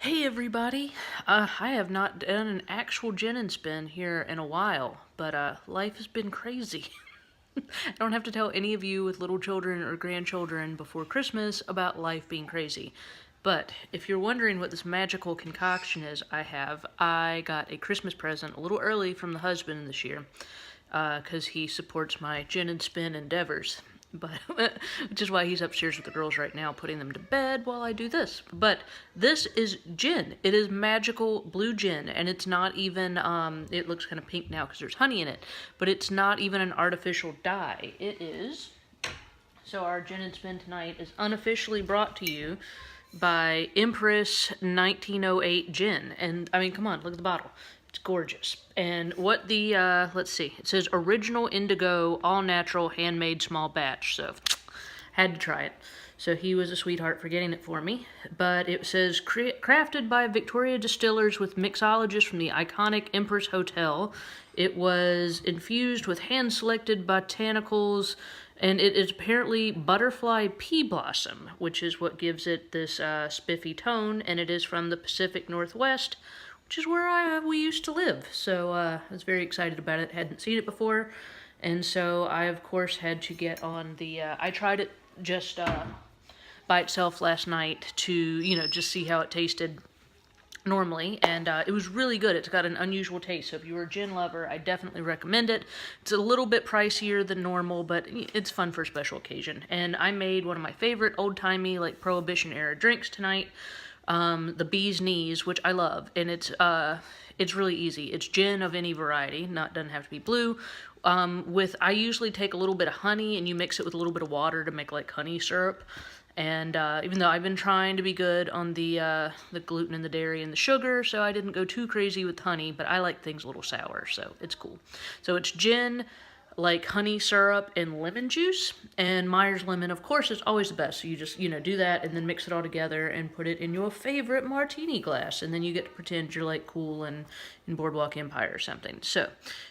Hey everybody! I have not done an actual gin and spin here in a while, but life has been crazy. I don't have to tell any of you with little children or grandchildren before Christmas about life being crazy. But if you're wondering what this magical concoction is I got a Christmas present a little early from the husband this year, because he supports my gin and spin endeavors. But which is why he's upstairs with the girls right now, putting them to bed while I do this. But this is gin. It is magical blue gin, and it's not even, it looks kind of pink now because there's honey in it, but it's not even an artificial dye. It is. So our gin and spin tonight is unofficially brought to you by Empress 1908 Gin. And, I mean, come on, look at the bottle. It's gorgeous. And what the, let's see, it says original indigo, all natural, handmade, small batch. So, had to try it. So he was a sweetheart for getting it for me. But it says crafted by Victoria distillers with mixologists from the iconic Empress Hotel. It was infused with hand-selected botanicals, and it is apparently butterfly pea blossom, which is what gives it this spiffy tone, and it is from the Pacific Northwest, which is where we used to live. So I was very excited about it. Hadn't seen it before, and so I, of course, had to get on the... I tried it just by itself last night to, just see how it tasted normally, and it was really good. It's got an unusual taste, so if you're a gin lover, I definitely recommend it. It's a little bit pricier than normal, but it's fun for a special occasion. And I made one of my favorite old-timey, like, Prohibition-era drinks tonight, the Bee's Knees, which I love, and it's really easy. It's gin of any variety, doesn't have to be blue. I usually take a little bit of honey, and you mix it with a little bit of water to make, like, honey syrup. And even though I've been trying to be good on the gluten and the dairy and the sugar, so I didn't go too crazy with honey, but I like things a little sour, so it's cool. So it's gin, like honey syrup, and lemon juice. And Myers lemon, of course, is always the best. So you just, do that and then mix it all together and put it in your favorite martini glass. And then you get to pretend you're like cool and in Boardwalk Empire or something. So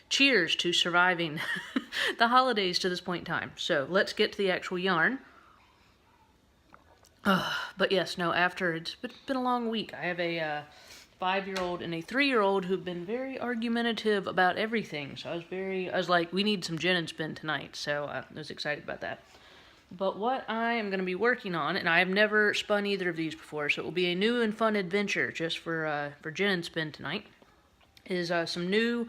cheers to surviving the holidays to this point in time. So let's get to the actual yarn. But yes, no, it's been a long week. I have a 5-year-old and a 3-year-old who've been very argumentative about everything. So I was like, we need some gin and spin tonight. So I was excited about that. But what I am going to be working on, and I have never spun either of these before, so it will be a new and fun adventure just for gin and spin tonight, is some new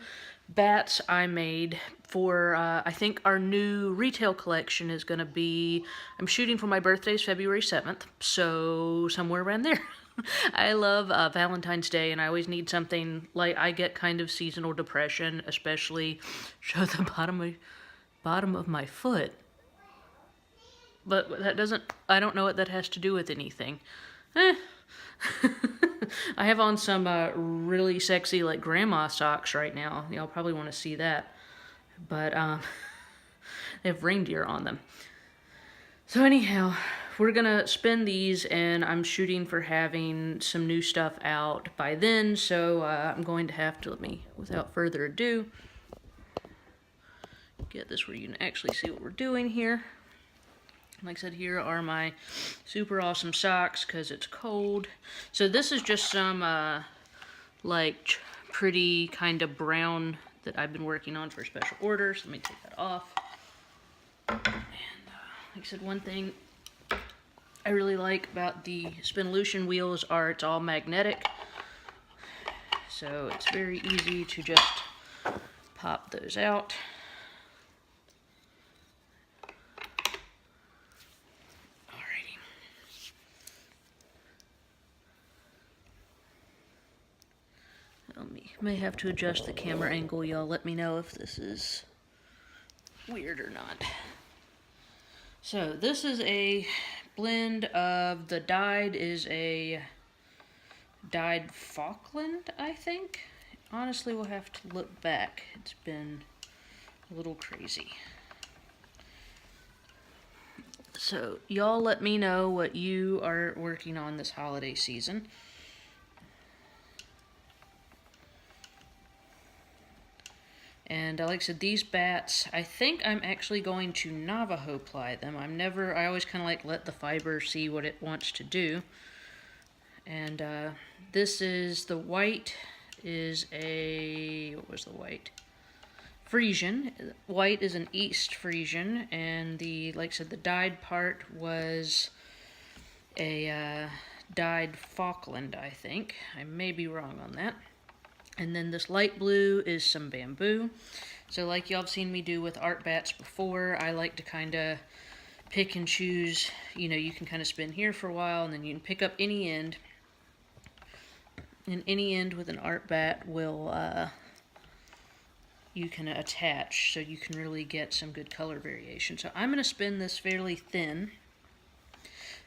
bats I made for, I think our new retail collection is going to be, I'm shooting for my birthday's February 7th, so somewhere around there. I love Valentine's Day, and I always need something, like, I get kind of seasonal depression, especially, show the bottom of my foot. But that doesn't, I don't know what that has to do with anything. I have on some really sexy, like, grandma socks right now. Y'all probably want to see that. But they have reindeer on them. So anyhow, we're going to spin these, and I'm shooting for having some new stuff out by then. So I'm going to have to, without further ado, get this where you can actually see what we're doing here. Like I said, here are my super awesome socks because it's cold. So this is just some, pretty kind of brown that I've been working on for special orders. Let me take that off. And like I said, one thing I really like about the Spinolution wheels are it's all magnetic. So it's very easy to just pop those out. May have to adjust the camera angle. Y'all let me know if this is weird or not. So this is a blend of, the dyed is a dyed Falkland, I think. Honestly, we'll have to look back. It's been a little crazy. So y'all let me know what you are working on this holiday season. And like I said, these bats, I think I'm actually going to Navajo ply them. I always kind of let the fiber see what it wants to do. And this is the white is what was the white? Frisian. White is an East Frisian, and like I said, the dyed part was a dyed Falkland, I think. I may be wrong on that. And then this light blue is some bamboo. So like y'all have seen me do with art bats before, I like to kind of pick and choose. You can kind of spin here for a while, and then you can pick up any end. And any end with an art bat will, you can attach, so you can really get some good color variation. So I'm going to spin this fairly thin,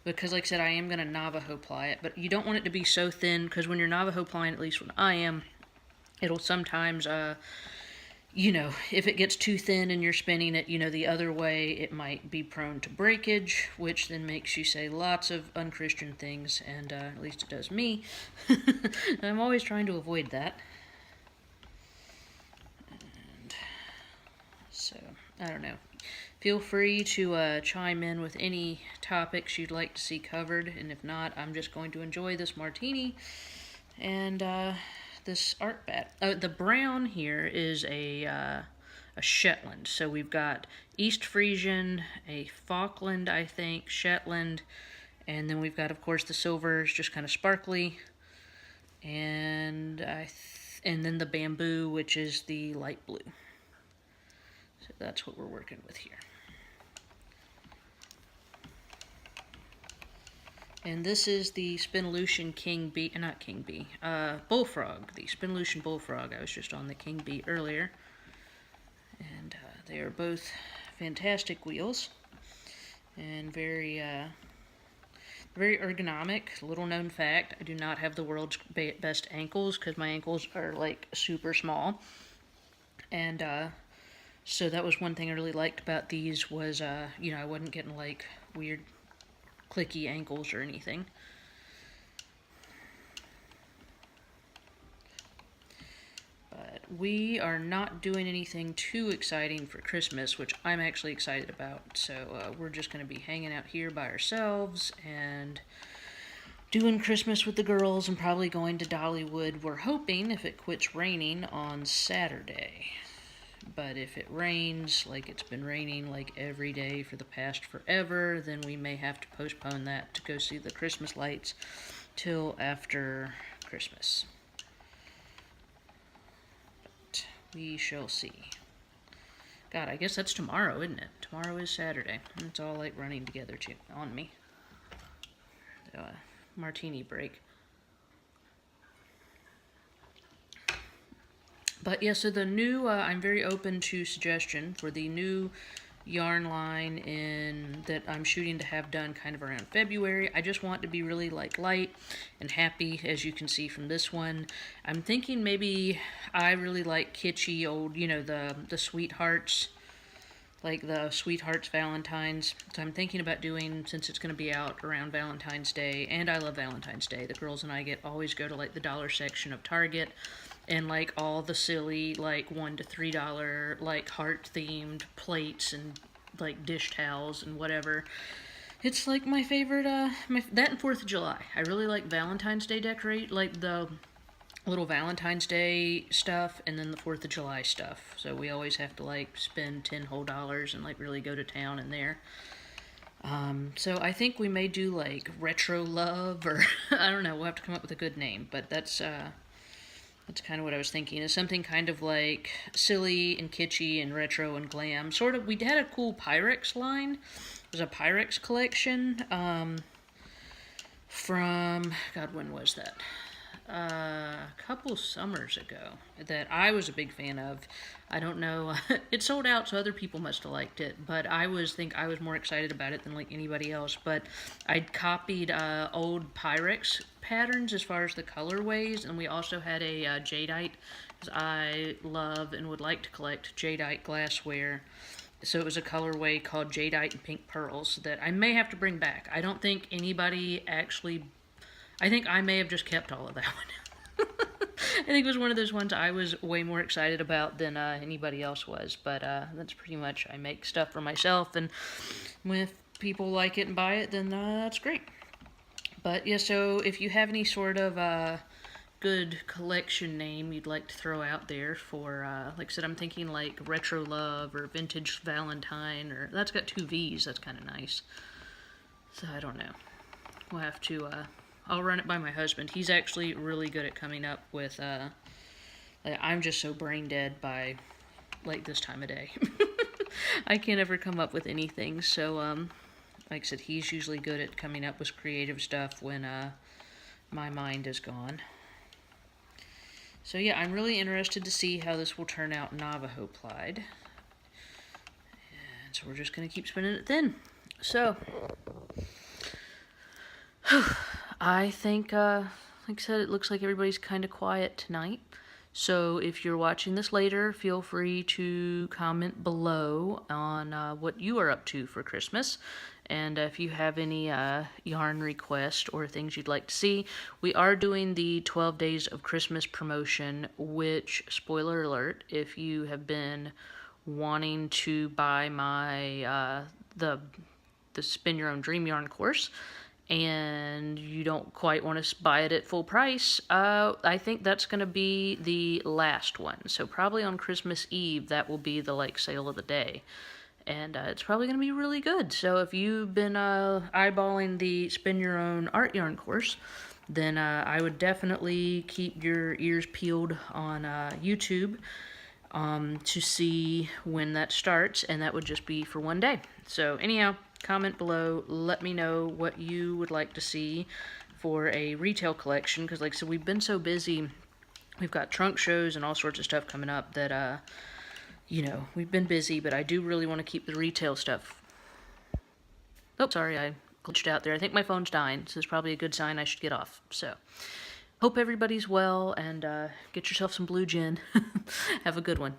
because like I said, I am going to Navajo ply it, but you don't want it to be so thin, because when you're Navajo plying, at least when I am, it'll sometimes, if it gets too thin and you're spinning it, the other way, it might be prone to breakage, which then makes you say lots of unchristian things, and at least it does me. I'm always trying to avoid that. And so, I don't know. Feel free to chime in with any topics you'd like to see covered, and if not, I'm just going to enjoy this martini and this art bat. The brown here is a Shetland. So we've got East Frisian, a Falkland, I think, Shetland, and then we've got, of course, the silver is just kind of sparkly, and then the bamboo, which is the light blue. So that's what we're working with here. And this is the Spinolution Bullfrog, the Spinolution Bullfrog. I was just on the King Bee earlier. And they are both fantastic wheels, and very ergonomic. Little known fact, I do not have the world's best ankles, because my ankles are like super small. And so that was one thing I really liked about these was, I wasn't getting like weird clicky ankles or anything. But we are not doing anything too exciting for Christmas, which I'm actually excited about. So we're just going to be hanging out here by ourselves and doing Christmas with the girls, and probably going to Dollywood, we're hoping, if it quits raining on Saturday. But if it rains, like it's been raining like every day for the past forever, then we may have to postpone that to go see the Christmas lights till after Christmas. But we shall see. God, I guess that's tomorrow, isn't it? Tomorrow is Saturday. It's all like running together on me. So, martini break. But yeah, so the new, I'm very open to suggestion for the new yarn line that I'm shooting to have done kind of around February. I just want to be really like light and happy, as you can see from this one. I'm thinking maybe I really like kitschy old, the Sweethearts, like the Sweethearts Valentines. So I'm thinking about doing, since it's going to be out around Valentine's Day, and I love Valentine's Day. The girls and I always go to like the dollar section of Target, and like all the silly like $1 to $3 like heart themed plates and like dish towels and whatever. It's like my favorite, that and 4th of July. I really like Valentine's Day like the little Valentine's Day stuff, and then the 4th of July stuff. So we always have to like spend $10 whole and like really go to town in there. So I think we may do like Retro Love, or I don't know, we'll have to come up with a good name, but that's kind of what I was thinking, is something kind of like silly and kitschy and retro and glam. Sort of, we had a cool Pyrex line. It was a Pyrex collection from, God, when was that? A couple summers ago that I was a big fan of. I don't know, it sold out, so other people must have liked it, but I think I was more excited about it than like anybody else. But I'd copied old Pyrex patterns as far as the colorways, and we also had a jadeite, because I love and would like to collect jadeite glassware. So it was a colorway called Jadeite and Pink Pearls that I may have to bring back. I don't think anybody actually, I think I may have just kept all of that one. I think it was one of those ones I was way more excited about than anybody else was. But that's pretty much, I make stuff for myself, and if people like it and buy it, then that's great. But yeah, so if you have any sort of good collection name you'd like to throw out there for, like I said, I'm thinking like Retro Love or Vintage Valentine, or that's got two V's, that's kind of nice. So I don't know. We'll have to, I'll run it by my husband. He's actually really good at coming up with, like, I'm just so brain dead by like this time of day. I can't ever come up with anything, so, like I said, he's usually good at coming up with creative stuff when, my mind is gone. So yeah, I'm really interested to see how this will turn out Navajo plaid. And so we're just going to keep spinning it thin. So, I think, like I said, it looks like everybody's kind of quiet tonight. So if you're watching this later, feel free to comment below on what you are up to for Christmas. And if you have any yarn requests or things you'd like to see, we are doing the 12 Days of Christmas promotion, which, spoiler alert, if you have been wanting to buy my the Spin Your Own Dream Yarn course, and you don't quite want to buy it at full price, I think that's going to be the last one. So probably on Christmas Eve, that will be the sale of the day. And it's probably going to be really good. So if you've been eyeballing the Spin Your Own Art Yarn course, then I would definitely keep your ears peeled on YouTube to see when that starts, and that would just be for one day. So anyhow, comment below, let me know what you would like to see for a retail collection, because like I said, we've been so busy. We've got trunk shows and all sorts of stuff coming up that, you know, we've been busy, but I do really want to keep the retail stuff. Oh, sorry, I glitched out there. I think my phone's dying, so it's probably a good sign I should get off. So, hope everybody's well, and get yourself some blue gin. Have a good one.